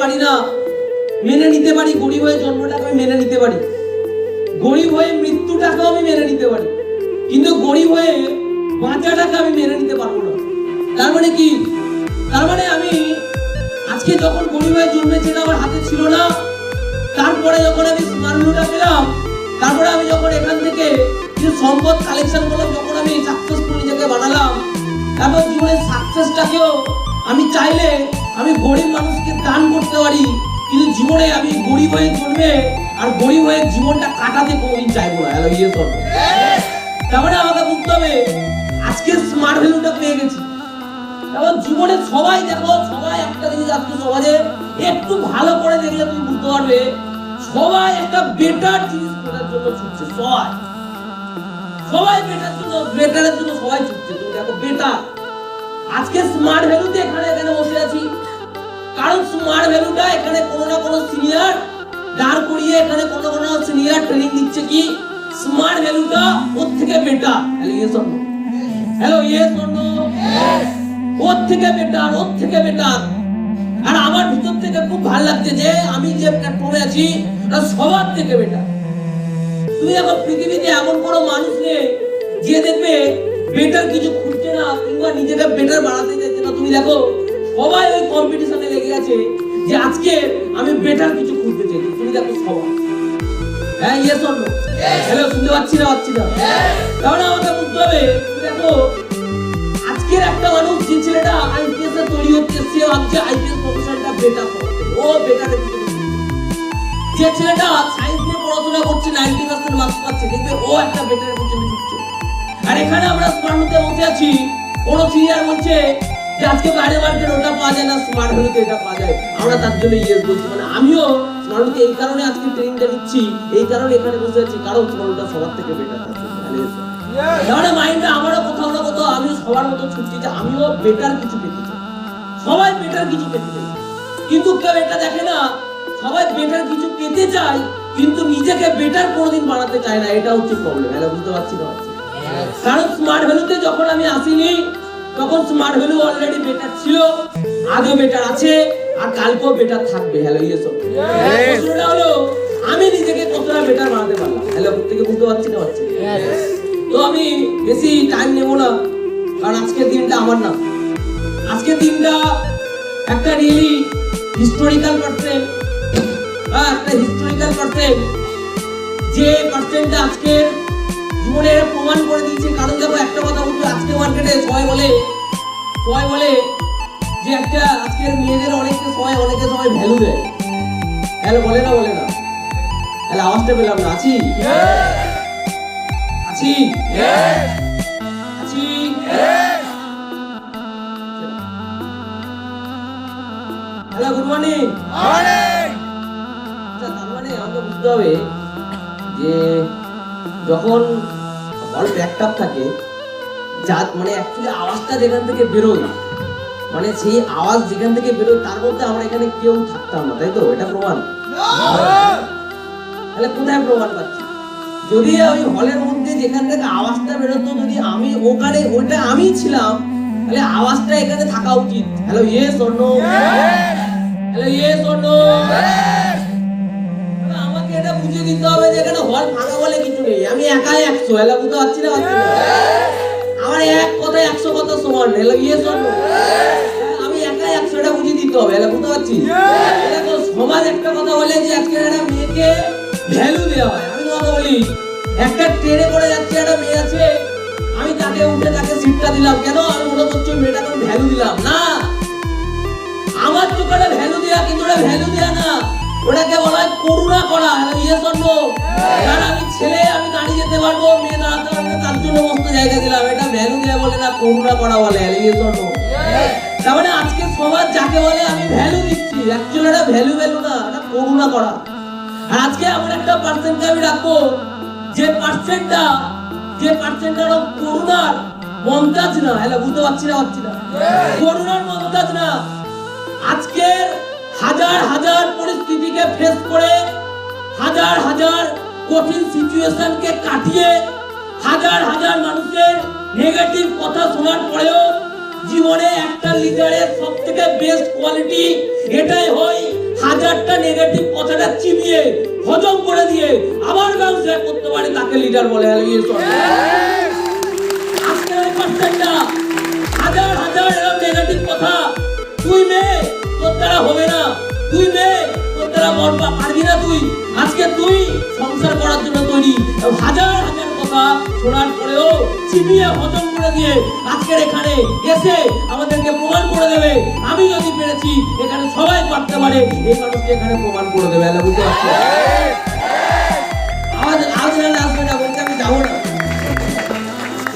পারি না, মেনে নিতে পারি গরিব হয়ে জন্মটাকে আমি মেনে নিতে পারি, গরিব হয়ে মৃত্যুটাকেও আমি মেনে নিতে পারি, কিন্তু গরিব হয়ে বাঁচাটাকে আমি মেনে নিতে পারবো না। তার মানে কি? তার মানে আমি আজকে যখন গরিব হয়ে জন্মেছিলাম আমার হাতে ছিল না, তারপরে যখন আমি স্মার্টফোনটা পেলাম, তারপরে আমি যখন এখান থেকে কিছু সম্পদ কালেকশন করলাম, যখন আমি সাকসেসফুল নিজেকে বানালাম, তারপর জীবনের সাকসেসটাকেও আমি চাইলে আমি গরিব মানুষকে দান করতে পারি, কিন্তু জীবনে আমি গরিব হয়ে জন্মে আর গরিব হয়ে জীবনটা কাটাতে কোনোদিন চাইবো না। হ্যালো ইয়ে সব তারপরে আমাকে বুঝতে হবে আজকে স্মার্ট ভ্যালুটা পেয়ে গেছি। এবং জীবনে সবাই দেখো, সবাই একটা জিনিস আজকে সমাজে একটু ভালো করে দেখলে তুমি বুঝতে পারবে, সবাই একটা বেটার জিনিস করার জন্য ছুটছে। সবাই বেটার জন্য, বেটারের জন্য সবাই ছুটছে। তুমি দেখো বেটার, আজকে স্মার্ট ভ্যালুতে এখানে বসে আছি, কারণ স্মার্ট ভ্যালুটা এখানে কোনো না কোনো সিনিয়র দাঁড় করিয়ে এখানে কোনো সিনিয়র ট্রেনিং দিচ্ছে কি স্মার্ট ভ্যালুটা ওর থেকে better. Hello yes or no? ওর থেকে বেটার, ওর থেকে বেটার। আর আমার ভিতর থেকে খুব ভালো লাগছে যে আমি যে প্ল্যাটফর্মে আছি সবার থেকে বেটার। তুমি দেখো পৃথিবীতে এমন কোনো মানুষ নেই যে দেখবে বেটার কিছু খুঁজছে না কিংবা নিজেকে বেটার বানাতে চাইছে না। তুমি দেখো সবাই ওই কম্পিটিশনে লেগে গেছে যে আজকে আমি বেটার কিছু খুঁজতে চাইছি। তুমি দেখো সবাই, হ্যাঁ ইয়েস অর নো? হ্যালো শুনতে পাচ্ছি না? তাহলে আমাকে বুঝতে হবে, দেখো আজকের একটা মানুষ যে ছেলেটা আইপিএস এ তৈরি হচ্ছে, সে ভাবছে আইপিএস প্রফেশনটা বেটার হবে, ও বেটার। যে ছেলেটা সায়েন্স নিয়ে পড়াশোনা করছে 90% মার্কস পাচ্ছে, দেখবে ও একটা বেটার পজিশনে ঢুকছে। আর এখানে আমরা স্মার্টতে বসে আছি, কোন সিনিয়র বলছে যে আজকে বাইরে মার্কেট ওটা পাওয়া যায় না, স্মার্ট ভ্যালুতে এটা পাওয়া যায়, আমরা তার জন্য ইয়েস বলছি। মানে আমিও স্মার্টতে এই কারণে আজকে ট্রেনিংটা দিচ্ছি, এই কারণে এখানে বসে আছি, কারণ স্মার্টটা সবার থেকে বেটার আছে। মানে মাইন্ডে আমারও কোথাও না কোথাও আমিও সবার মতো ছুটছি যে আমিও বেটার কিছু পেতে চাই। সবাই বেটার কিছু পেতে চাই, কিন্তু কেউ এটা দেখে না, সবাই বেটার কিছু পেতে চায় কিন্তু নিজেকে বেটার কোনোদিন বানাতে চায় না। এটা হচ্ছে প্রবলেম। হ্যালো বুঝতে পারছি না? কারণ স্মার্ট ভ্যালুতে যখন আমি আসিনি তখন স্মার্ট ভ্যালু অলরেডি বেটার ছিল, আজও বেটার আছে, আর কালকেও বেটার থাকবে। Hello yes or no? প্রশ্নটা হলো আমি নিজেকে কতটা বেটার বানাতে পারলাম। হ্যালো প্রত্যেকে বুঝতে পারছি না? তো আমি বেশি টাইম নেব না, কারণ আজকের দিনটা আমার না, আজকের দিনটা একটা রিয়েলি হিস্টোরিক্যাল পার্সন, একটা হিস্টোরিক্যাল পার্সন, যে পার্সনটা আজকের জীবনে প্রমাণ করে দিয়েছে। কারণ দেখো একটা কথা বলবো, আজকে মার্কেটে সবাই বলে যে একটা আজকের মেয়েদের অনেকে সবাই ভ্যালু দেয়। হ্যালো বলে না? হ্যালো আওয়াজটা পেলাম না। আছি? Hello good morning. তার মানে আমাকে বুঝতে হবে যে যখন হল ব্যাকআপ থাকে, যার মানে অ্যাকচুয়ালি আওয়াজটা যেখান থেকে বেরোয়, মানে সেই আওয়াজ যেখান থেকে বেরোয় তার মধ্যে আমরা এখানে কেউ থাকতাম না, তাই তো? এটা প্রমাণ। তাহলে কোথায় প্রমাণ পাচ্ছি? যদি ওই হলের মধ্যে যেখান থেকে আওয়াজটা বেরোতো, যদি আমি ওখানে ওটা আমি ছিলাম, তাহলে আওয়াজটা এখানে থাকা উচিত। Hello yes or no? Hello yes or no? আমাকে এটা বুঝিয়ে দিতে হবে যে এখানে হল ভাঙা বলে কিছু নেই, আমি একাই 100। হ্যালো বুঝতে পারছি না? আমার এক কথায় 100 কথা সমান। Hello yes or no? আমি একাই 100, এটা বুঝিয়ে দিতে হবে। হ্যালো বুঝতে পারছি? দেখো সমাজ একটা কথা বলে যে আজকে একটা মেয়েকে ভ্যালু দেওয়া হয়। আমি তোমাকে বলি, একটা ট্রেনে করে যাচ্ছে একটা মেয়ে আছে, আমি তাকে উঠে তাকে সিটটা দিলাম, কেন? আমি মনে করছি মেয়েটাকে আমি ভ্যালু দিলাম না। আমার চোখে ভ্যালু দেওয়া, কিন্তু ওটা ভ্যালু দেওয়া না, ওটাকে বলা হয় করুণা করা। Yes or no? কারণ আমি ছেলে, আমি দাঁড়িয়ে যেতে পারবো, মেয়ে দাঁড়াতে পারবে, তার জন্য বসতে জায়গা দিলাম। এটা ভ্যালু দেওয়া বলে না, করুণা করা বলে। Yes or no? তার মানে আজকে সমাজ যাকে বলে আমি ভ্যালু দিচ্ছি, অ্যাকচুয়ালি এটা ভ্যালু না, এটা করুণা করা। আর আজকে আমার একটা পার্সেন্টকে আমি রাখবো, যে পার্সেন্টটা করুণার মমতাজ না। হ্যালো বুঝতে পারছি না? করুণার মমতাজ না। আজকের হাজার পরিস্থিতিকে ফেস করে, হাজার কঠিন সিচুয়েশনকে কাটিয়ে, হাজার মানুষের নেগেটিভ কথা শোনার পরেও জীবনে একটা লিডারের সবথেকে বেস্ট কোয়ালিটি এটাই হয়, হাজারটা নেগেটিভ কথাটা চিবিয়ে হজম করে দিয়ে আবার ব্যবসা করতে পারে, তাকে লিডার বলে। আজকে ওই পার্সেন্টটা হাজার হাজার এরকম নেগেটিভ কথা, তুই মেয়ে তোর দ্বারা হবে না, তুই মেয়ে তোর দ্বারা বলবা পারবি না, তুই আজকে তুই সংসার করার জন্য তৈরি, হাজার হাজার কথা শোনার পরেও চিবিয়ে হজম করে দিয়ে আজকের এখানে এসে আমাদেরকে প্রমাণ করে দেবে, আমি যদি পেরেছি এখানে সবাই পারতে পারে, এই মানুষকে এখানে প্রমাণ করে দেবে। বুঝতে পারছি আসবে না, বলছে আমি যাবো না,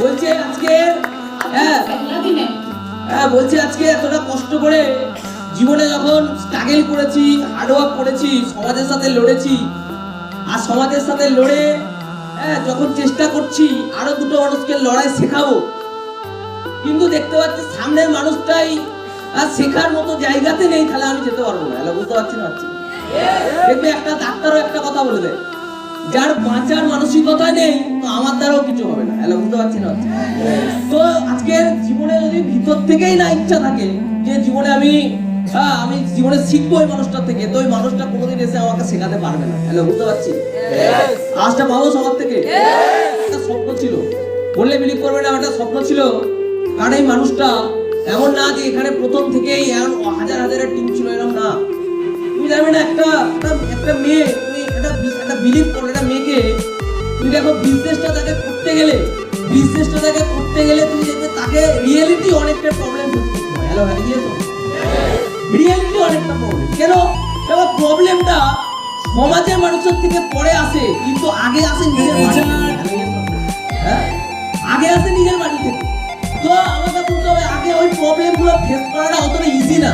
বলছে আজকে বলছে আজকে এতটা কষ্ট করে জীবনে যখন স্ট্রাগল করেছি, হার্ডওয়ার্ক করেছি, সমাজের সাথে লড়েছি, আর সমাজের সাথে লড়ে যখন চেষ্টা করছি আরো দুটো মানুষকে লড়াই শেখাবো, কিন্তু দেখতে পাচ্ছি সামনের মানুষটাই শেখার মতো জায়গাতে নেই, তাহলে আমি যেতে পারবো না। বুঝতে পারছি না? দেখবে একটা ডাক্তারও একটা কথা বলে দেয়, যার বাঁচার মানসিকতা নেই তো আমার দ্বারাও কিছু হবে না। বুঝতে পারছি না? তো আজকের জীবনে যদি ভিতর থেকেই না ইচ্ছা থাকে যে জীবনে আমি জীবনে শিখবো ওই মানুষটার থেকে, তো ওই মানুষটা কোনোদিন এসে আমাকে শেখাতে পারবে না। বুঝতে পারছি? আজটা পাবো সবার থেকে। একটা স্বপ্ন ছিল, বললে বিলিভ করবে না, একটা স্বপ্ন ছিল, কারণ এই মানুষটা এমন না যে এখানে প্রথম থেকেই হাজার হাজারের টিম ছিল, এরকম না। তুমি জানবে না, একটা মেয়ে, তুমি একটা বিলিভ করো, একটা মেয়েকে তুমি দেখো বিজনেসটা তাকে করতে গেলে তুমি দেখবে তাকে রিয়েলিটি অনেকটা প্রবলেম হচ্ছে। রিয়েলিটি অনেকটা প্রবলেম কেন? প্রবলেমটা সমাজের মানুষের থেকে পরে আসে, কিন্তু আগে আসে নিজের বাড়ি, আগে আসে নিজের বাড়ি থেকে। তো আমাকে বলতে হবে আগে ওই প্রবলেমগুলো ফেস করাটা অতটা ইজি না।